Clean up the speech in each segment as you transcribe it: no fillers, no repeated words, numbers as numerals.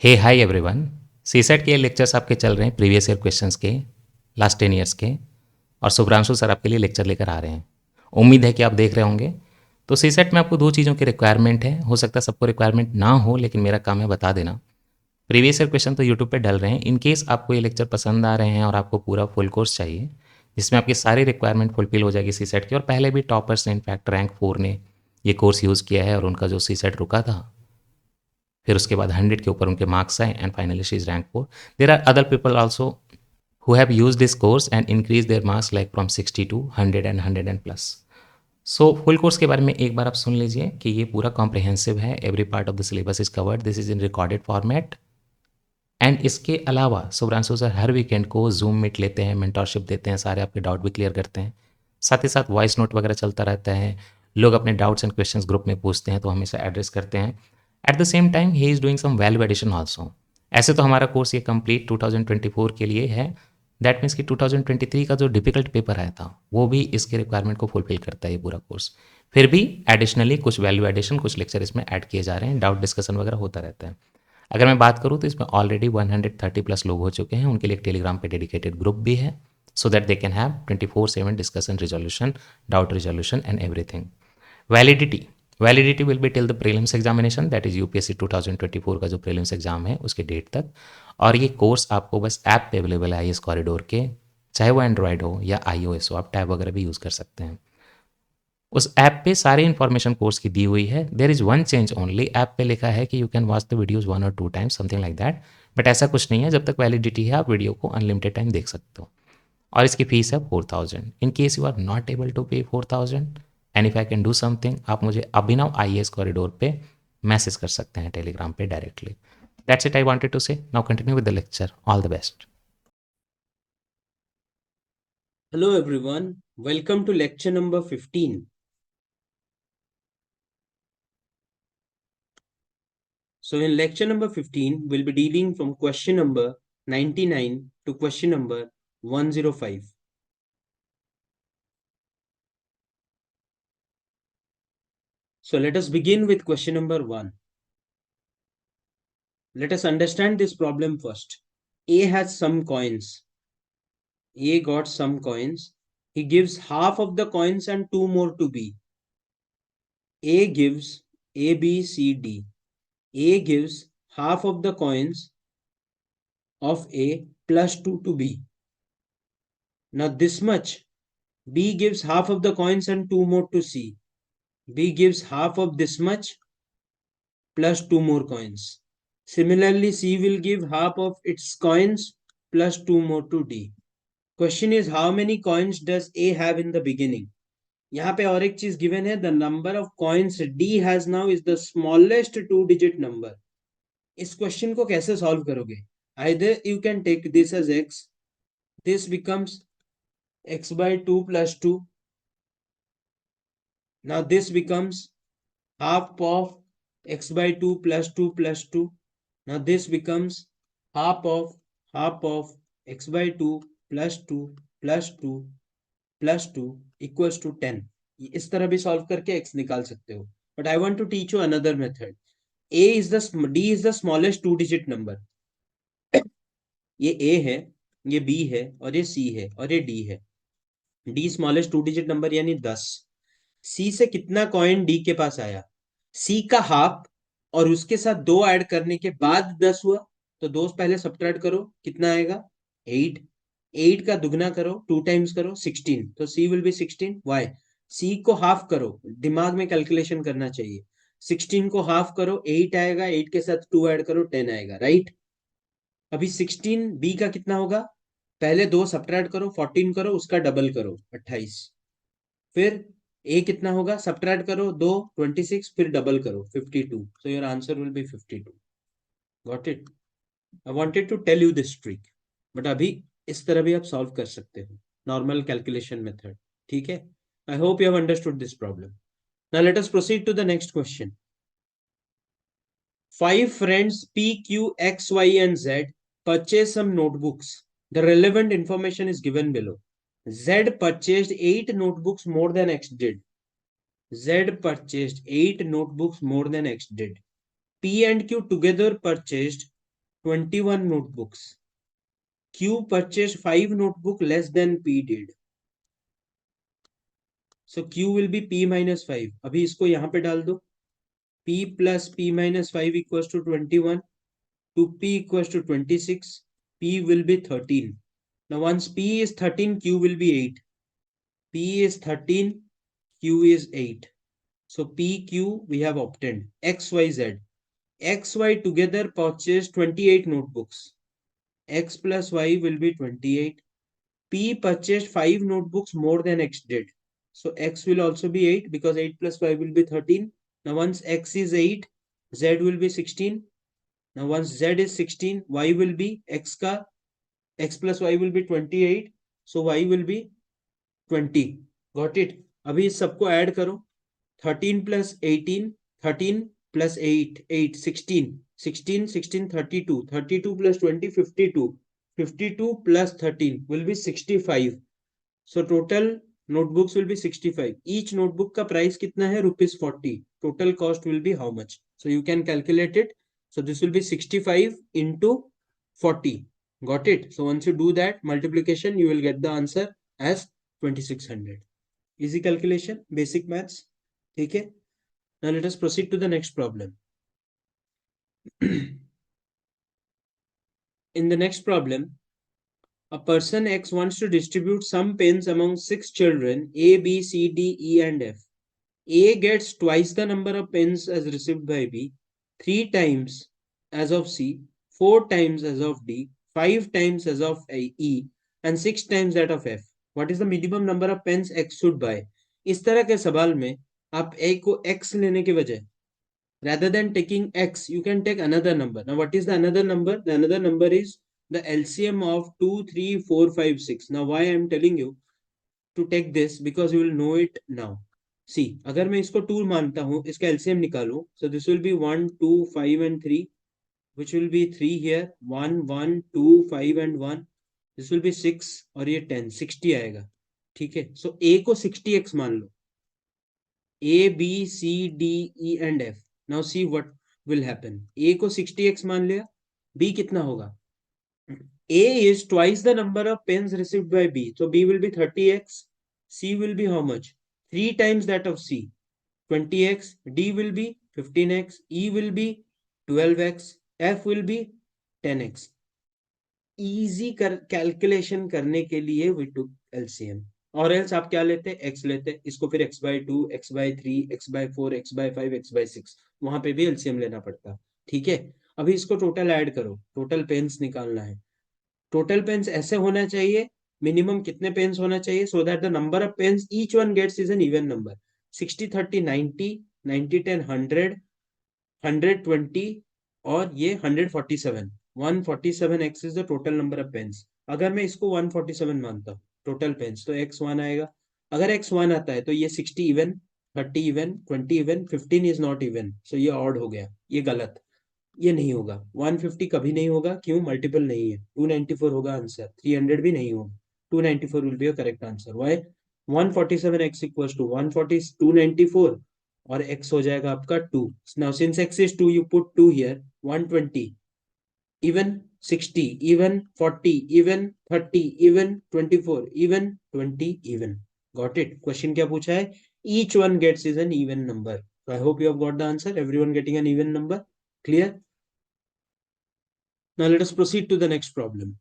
हे hi everyone. CSAT के lectures आपके चल रहे हैं प्रीवियस ईयर क्वेश्चंस के, लास्ट 10 ईयर्स के, और शुभ्रांशु सर आपके लिए लेक्चर लेकर आ रहे हैं। उम्मीद है कि आप देख रहे होंगे। तो सीसेट में आपको दो चीज़ों की रिक्वायरमेंट है। हो सकता है सबको रिक्वायरमेंट ना हो, लेकिन मेरा काम है बता देना। प्रीवियस ईयर क्वेश्चन तो यूट्यूब पे डल रहे हैं। इन केस आपको ये लेक्चर पसंद आ रहे हैं और आपको पूरा फुल कोर्स चाहिए जिसमें आपकी सारी रिक्वायरमेंट फुलफिल हो जाएगी सीसेट की, और पहले भी टॉपर्स ने, इनफैक्ट रैंक 4 ने ये कोर्स यूज़ किया है और उनका जो सीसेट रुका था, फिर उसके बाद 100 के ऊपर उनके मार्क्स आए and finally she is rank 4। There are other people also who have used this course and increased their marks like from 60 to 100 and 100 and plus. So full course के बारे में एक बार आप सुन लीजिए कि ये पूरा कॉम्प्रिहेंसिव है। Every part of the syllabus is covered, this is in recorded format. And इसके अलावा शुभ्रांशु सर हर वीकेंड को जूम मीट लेते हैं, मेंटोरशिप देते हैं, सारे आपके डाउट भी क्लियर करते हैं। साथ ही साथ वॉइस नोट वगैरह चलता रहता है। लोग अपने डाउट्स एंड क्वेश्चंस ग्रुप में पूछते हैं तो हमेशा एड्रेस करते हैं। At the same time he is doing some value addition also. ऐसे तो हमारा कोर्स ये कंप्लीट 2024 के लिए है। दैट मीन्स कि 2023 का जो डिफिकल्ट पेपर आया था वो भी इसके रिक्वायरमेंट को फुलफिल करता है ये पूरा कोर्स। फिर भी एडिशनली कुछ वैल्यू एडिशन, कुछ लेक्चर इसमें ऐड किए जा रहे हैं, डाउट डिस्कशन वगैरह होता रहता है। अगर मैं बात करूँ तो इसमें ऑलरेडी 130 प्लस लोग हो चुके हैं। उनके लिए एक टेलीग्राम पे डेडिकेटेड ग्रुप भी है, so that they can have 24/7 discussion, resolution, doubt resolution and everything. Validity will be till the prelims examination, that is UPSC 2024 का जो प्रीलिम्स एग्जाम है उसके डेट तक। और ये कोर्स आपको बस ऐप पे अवेलेबल है आई एस कॉरिडोर के, चाहे वो एंड्रॉयड हो या iOS हो, आप टैब वगैरह भी यूज़ कर सकते हैं। उस ऐप पे सारी इन्फॉर्मेशन कोर्स की दी हुई है। There is one change only, app पे लिखा है कि you can watch the videos 1 और 2 times, something like that. But ऐसा कुछ नहीं है, जब तक वैलिडिटी है आप वीडियो को अनलिमिटेड टाइम देख सकते हो। और इसकी फीस है 4000। In case you are not able to pay 4000 and if I can do something, आप मुझे अभिनव IAS कॉरिडोर पे मैसेज कर सकते हैं टेलीग्राम पे directly. That's it I wanted to say. Now continue with the lecture. All the best. Hello everyone, welcome to lecture number 15. So in lecture number 15, we'll be dealing from question number 99 to question number 105. So let us begin with question number 1. Let us understand this problem first. A has some coins. A got some coins. He gives half of the coins and two more to B. A gives A, B, C, D. A gives half of the coins of A plus 2 to B. Now this much. B gives half of the coins and two more to C. B gives half of this much plus two more coins. Similarly, C will give half of its coins plus two more to D. Question is, how many coins does A have in the beginning? यहाँ पे और एक चीज given है, the number of coins D has now is the smallest two-digit number. इस question को कैसे solve करोगे? Either you can take this as x, this becomes x by 2 plus 2. Now this becomes half of x by 2 plus 2 plus 2. Now this becomes half of x by 2 plus 2 plus 2 plus 2 equals to 10. इस तरह भी solve करके x निकाल सकते हो. But I want to teach you another method. D is the smallest two digit number. ये A है, ये B है और ये C है और ये D है. D smallest two digit number यानी 10. C से कितना कॉइन D के पास आया? C का हाफ और उसके साथ 2 ऐड करने के बाद 10 हुआ, तो 2 पहले सब्ट्रैक्ट करो, कितना आएगा? 8. 8 का दुगना करो, 2 टाइम्स करो, 16. तो C will be 16. Why? C को हाफ करो, दिमाग में कैलकुलेशन करना चाहिए. 16 को हाफ करो, 8 आएगा, 8 के साथ 2 ऐड करो, 10 आएगा, राइट? अभी 16 B का कितना होगा? पहले 2 सब्ट्रैक्ट करो, 14 करो, उसका डबल करो, 28. फिर A कितना होगा? सब्ट्रैक्ट करो 2, 26, फिर डबल करो, 52. So your answer will be 52. Got it? I wanted to tell you this trick, but अभी इस तरह भी आप सॉल्व कर सकते हो, नॉर्मल कैलकुलेशन मेथड. ठीक है? I hope you have understood this problem. Now let us proceed to the next question. 5 friends P, Q, X, Y and Z purchase some notebooks. The relevant information is given below. Z purchased 8 notebooks more than X did. Z purchased 8 notebooks more than X did. P and Q together purchased 21 notebooks. Q purchased 5 notebook less than P did. So Q will be P minus 5. अभी इसको यहाँ पे डाल दो. P plus P minus 5 equals to 21. To P equals to 26. P will be 13. Now once P is 13, Q will be 8. P is 13, Q is 8. So PQ we have obtained. XYZ. XY together purchased 28 notebooks. X plus Y will be 28. P purchased 5 notebooks more than X did. So X will also be 8 because 8 plus 5 will be 13. Now once X is 8, Z will be 16. Now once Z is 16, Y will be X plus Y will be 28. So Y will be 20. Got it? अभी इस सबको add करो. 13 plus 18, 13 plus 8, 8, 16, 16, 16, 32, 32 plus 20, 52, 52 plus 13 will be 65. So total notebooks will be 65. Each notebook का price कितना है? ₹40. Total cost will be how much? So you can calculate it. So this will be 65 into 40. Got it? So once you do that multiplication, you will get the answer as 2600. Easy calculation, basic maths. ठीक है? Now let us proceed to the next problem. In the next problem, a person X wants to distribute some pens among 6 children A, B, C, D, E, and F. A gets twice the number of pens as received by B, 3 times as of C, 4 times as of D, 5 times as of E, and 6 times that of F. What is the minimum number of pens X should buy? इस तरह के सवाल में आप A को X लेने के बजाय rather than taking X, you can take another number. Now, what is the another number? The another number is the LCM of 2, 3, 4, 5, 6. Now, why I am telling you to take this? Because you will know it now. See, अगर मैं इसको 2 मानता हूँ, इसका LCM निकालूं, so this will be 1, 2, 5 and 3, which will be 3 here, 1, 1, 2, 5 and 1. This will be 6 और ये 10, 60 आएगा. ठीक है? So A को 60x मान लो. A, B, C, D, E and F. Now see what will happen. A को 60x मान लिया. B कितना होगा? A is twice the number of pens received by B. So B will be 30x. C will be how much? 3 times that of C. 20x. D will be 15x. E will be 12x. F will be 10x. Easy calculation करने के लिए we took LCM. और else आप क्या लेते हैं? X लेते हैं. इसको फिर x by 2, x by 3, x by 4, x by 5, x by 6, वहां पे भी एलसीएम लेना पड़ता. ठीक है? अभी इसको टोटल ऐड करो. टोटल पेन्स निकालना है. टोटल पेन्स ऐसे होना चाहिए. मिनिमम कितने पेन्स होना चाहिए so that the number of pens each one gets is an even number. 60, 30, 90, 90, 10, 100, 120 और ये 147. 147x is the total number of pens. अगर मैं इसको 147 मानता हूँ टोटल पेन्स तो x1 आएगा. अगर x1 आता है तो ये 60 even, 30 even, 20 even, 15 is not even. So ये ऑड हो गया. ये गलत. ये नहीं होगा. 150 कभी नहीं होगा. क्यों? मल्टीपल नहीं है. 294 होगा आंसर. 300 भी नहीं होगा. 294 will be a correct answer. Why? 147x equals to 140 294 और x हो जाएगा आपका 2. Now since x is 2 you put 2 here. 120 even, 60 even, 40 even, 30 even, 24 even, 20 even. Got it? Question क्या पूछा है? Each one gets is an even number. So I hope you have got the answer. Everyone getting an even number. Clear? Now let us proceed to the next problem.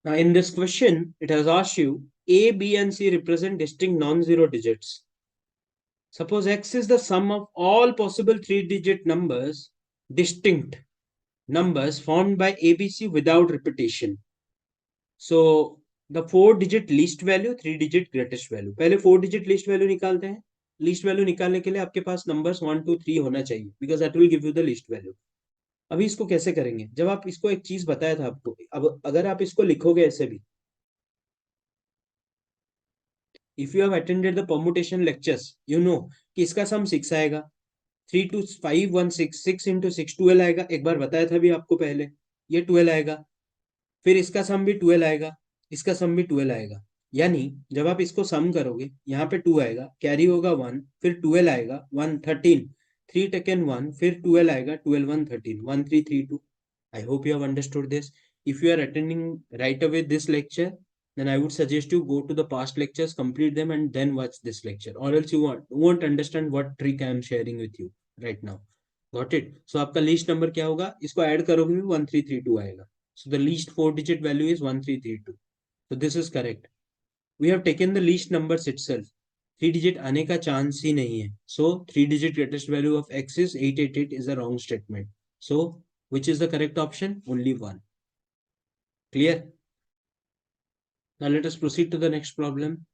Now in this question, it has asked you A, B and C represent distinct non-zero digits. Suppose X is the sum of all possible 3-digit numbers, distinct numbers formed by ABC without repetition. So the 4-digit least value, 3-digit greatest value. पहले 4-digit least value निकालते हैं. Least value निकालने के लिए आपके पास numbers 1, 2, 3 होना चाहिए because that will give you the least value. अभी इसको कैसे करेंगे? जब आप इसको एक चीज बताया था आपको, अब अगर आप इसको लिखोगे ऐसे भी, if you have attended the permutation lectures, you know कि इसका सम 6 आएगा. 3 to 5 1 6, 6 into 6 12 आएगा. एक बार बताया था भी आपको पहले. ये 12 आएगा. फिर इसका सम भी 12 आएगा. इसका सम भी 12 आएगा. यानी जब आप इसको सम करोगे यहाँ पे 2 आएगा, कैरी होगा 1, फिर 12 आएगा, 1 13, 3 टेकन 1, फिर 12 आएगा, 12 1 13, 1332. I hope you have understood this. If you are attending right away this lecture, then I would suggest you go to the past lectures, complete them, and then watch this lecture. Or else you won't understand what trick I am sharing with you right now. Got it? So आपका least number क्या होगा? इसको add करोगे भी 1332 आएगा. So the least 4-digit value is 1332. So this is correct. We have taken the least numbers itself. 3 digit आने का chance ही नहीं है. So 3 digit greatest value of x is 888 is a wrong statement. So which is the correct option? Only one. Clear? Now let us proceed to the next problem.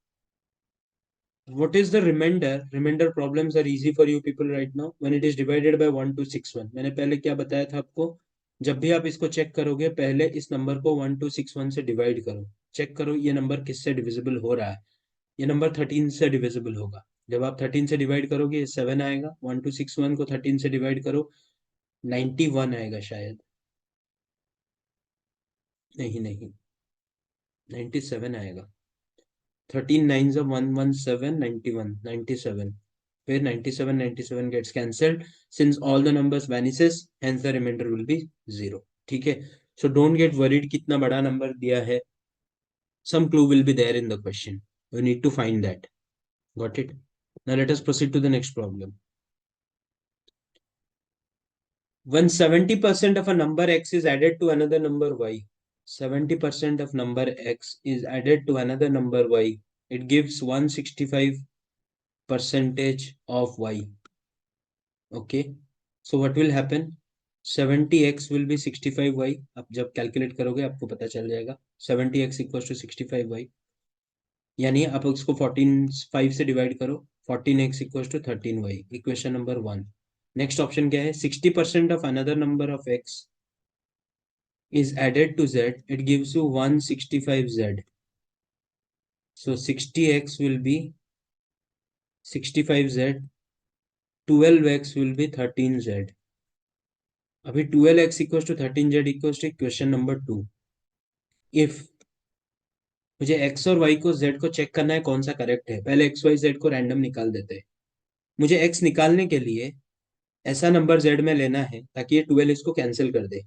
What is the remainder? Remainder problems are easy for you people right now when it is divided by 1261. मैंने पहले क्या बताया था आपको? जब भी आप इसको चेक करोगे, पहले इस नंबर को 1261 से डिवाइड करो. चेक करो ये नंबर किससे डिविजिबल हो रहा है. ये नंबर 13 से डिविजिबल होगा. जब आप 13 से डिवाइड करोगे 7 आएगा. 1261 को 13 से डिवाइड करो, 91 आएगा शायद. नहीं नहीं, 97 आएगा. 13 9s of 117, 91, 97. Where 97, 97 gets cancelled. Since all the numbers vanishes, hence the remainder will be 0. ठीक है? So don't get worried कितना बड़ा number दिया है. Some clue will be there in the question. You need to find that. Got it? Now let us proceed to the next problem. When 70% of a number x is added to another number y, 70% of number x is added to another number y, it gives 165 percentage of y. Okay, so what will happen? 70x will be 65y. आप जब calculate करोगे आपको पता चल जाएगा. 70x equals to 65y. यानी आप इसको 5 से डिवाइड करो. 14x equals to 13y. Equation number 1. Next option क्या है? 60% of another number of x is added to z. It gives you 165z. So 60x will be 65z. 12x will be 13z. अभी 12x equals to 13z equals to equation number 2. If मुझे x और y को z को check करना है कौन सा correct है, पहले x y z को रैंडम निकाल देते हैं. मुझे x निकालने के लिए ऐसा नंबर z में लेना है ताकि ये 12 इसको कैंसिल कर दे,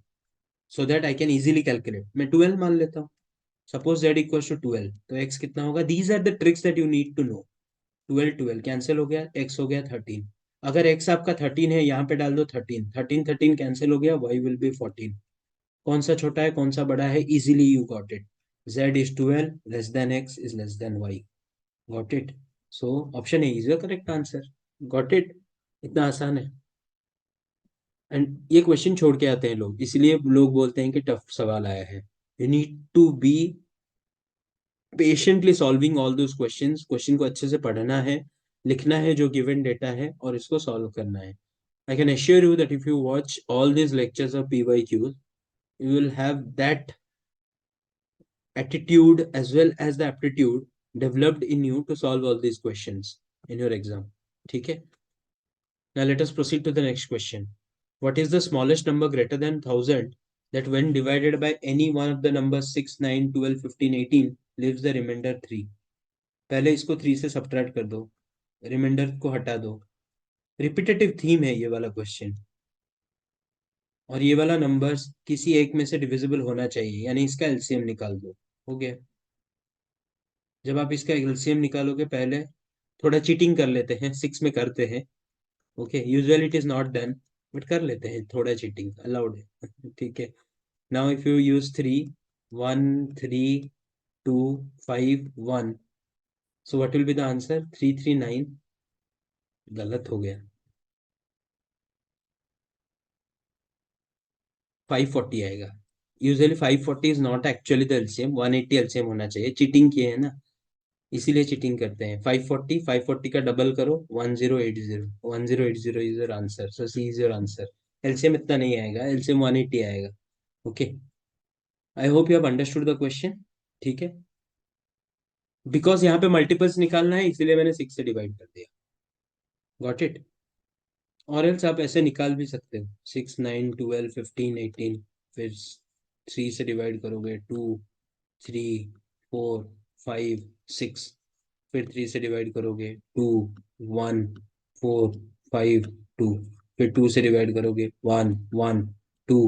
so that I can easily calculate. मैं 12 मान लेता हूँ. सपोज z इक्वल्स टू 12, तो x कितना होगा? These are the tricks that you need to know. 12 12 cancel हो गया, x हो गया 13. अगर x आपका 13 है, यहाँ पे डाल दो 13. 13 13 कैंसिल हो गया, y विल बी 14. कौन सा छोटा है कौन सा बड़ा है? Easily you got it. z is 12 less than x is less than y. Got it? So option A is the correct answer. Got it? इतना आसान है. एंड ये क्वेश्चन छोड़ के आते हैं लोग, इसलिए लोग बोलते हैं कि टफ सवाल आया है. You need to be patiently solving all those questions. Question को अच्छे से पढ़ना है, लिखना है जो गिवन डेटा है, और इसको सॉल्व करना है. I can assure you that if you watch all these lectures of PYQs, you will have that attitude as well as the aptitude developed in you to solve all these questions in your exam. ठीक है? Now let us proceed to the next question. What is the smallest number greater than 1000 that when divided by any one of the numbers 6, 9, 12, 15, 18 leaves the remainder 3? पहले इसको 3 से subtract कर दो, reminder को हटा दो. रिपीटेटिव थीम है ये वाला क्वेश्चन. और ये वाला नंबर्स किसी एक में से डिविजिबल होना चाहिए, यानी इसका एलसीएम निकाल दो. हो गया. जब आप इसका एलसीएम निकालोगे, पहले थोड़ा चीटिंग कर लेते हैं, 6 में करते हैं. Okay, usually it is not done, but कर लेते हैं थोड़ा चीटिंग, अलाउड है. ठीक है. Now if you use 3 1 3 2 5 1, so what will be the answer? 339. गलत हो गया, 540 आएगा. Usually 540 is not actually the LCM, 180 LCM होना चाहिए. चीटिंग किए है ना, इसीलिए चीटिंग करते हैं. 540 का डबल करो, 1080. 1080 is your answer. So C is your answer. LCM इतना नहीं आएगा, एलसीएम 180 आएगा. Okay, I hope you have understood the question. ठीक है. बिकॉज यहाँ पे मल्टीपल्स निकालना है, इसीलिए मैंने 6 से डिवाइड कर दिया. Got it? और एल्स आप ऐसे निकाल भी सकते हो, 6 9 12 15 18, फिर 3 से डिवाइड करोगे, 2 3 4 5 6, फिर 3 से डिवाइड करोगे, 2 1 4 5 2, फिर 2 से डिवाइड करोगे 1 1 2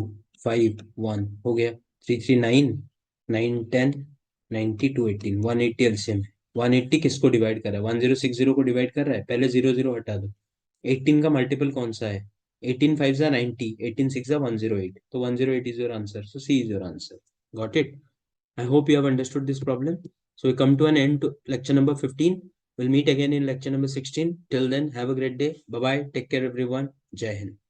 5 1 हो गया, 3 3 9 9 10 90 2 18 180 एलसीएम है। 180 किसको डिवाइड कर रहा है? 1060 को डिवाइड कर रहा है। पहले 0 हटा दो। 18 का मल्टीपल कौन सा है? 18 5 जा 90, 18 6 जा 108, तो 108 is your answer, so C is your answer. Got it? I hope you have understood this problem. So we come to an end to lecture number 15. We'll meet again in lecture number 16. Till then, have a great day. Bye bye. Take care, everyone. Jai Hind.